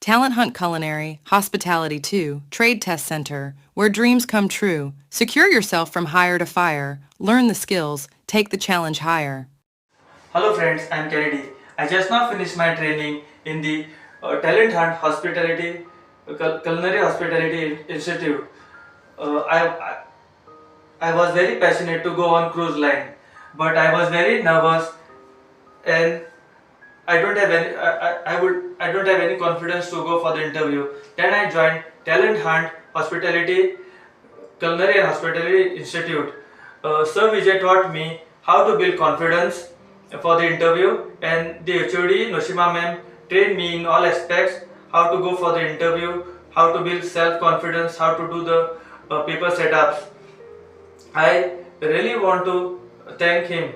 Talent Hunt Culinary, Hospitality 2, Trade Test Center, where dreams come true. Secure yourself from hire to fire. Learn the skills. Take the challenge higher. Hello friends, I'm Kennedy. I just now finished my training in the Talent Hunt Culinary Hospitality Institute. I was very passionate to go on cruise line, but I was very nervous and I don't have any confidence to go for the interview. Then I joined Talent Hunt Culinary and Hospitality Institute. Sir Vijay taught me how to build confidence for the interview, and the HOD Noshima ma'am trained me in all aspects: how to go for the interview, how to build self confidence, how to do the paper setups. I really want to thank him.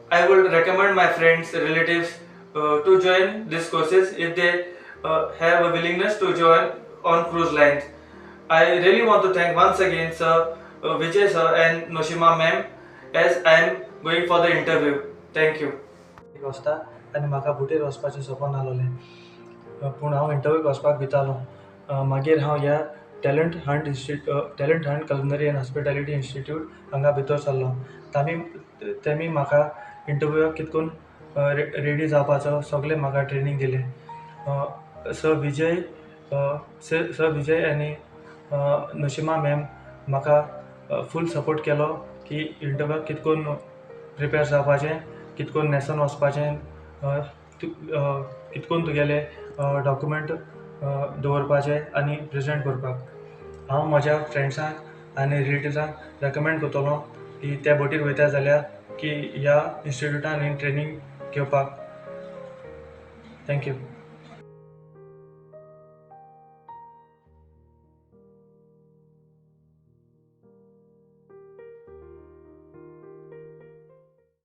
I would recommend my friends, relatives to join these courses if they have a willingness to join on cruise lines. I really want to thank once again Sir Vijay sir and Noshima ma'am as I am going for the interview. Thank you. एक वाजता आनी म्हाका बुटीर वचपाचें सपन आसलें, पूण हांव इंटरव्यूक वचपाक भितालो. मागीर हांव ह्या talent Hunt culinary and hospitality institute हांगा भितर सरलो. तेमी म्हाका इंटरव्यूक कितकून रेडी जावपाचो सगळें म्हाका ट्रेनींग दिलें. सर विजय आनी नशिमा मॅम म्हाका फूल सपोर्ट केलो की इंटरव्यूक कितकून प्रिपेर जावपाचें, कितकून न्हेसून वचपाचें, कितकून तुगेले डॉक्युमेंट दवरपाचे आनी प्रेजेंट करपाक. हांव म्हज्या फ्रेंड्सांक आनी रिलेटिव्सांक रेकमेंड करतलो की त्या बोटीर वयता जाल्यार की ह्या इन्स्टिट्यूटान ट्रेनींग घेवपाक. थँक्यू.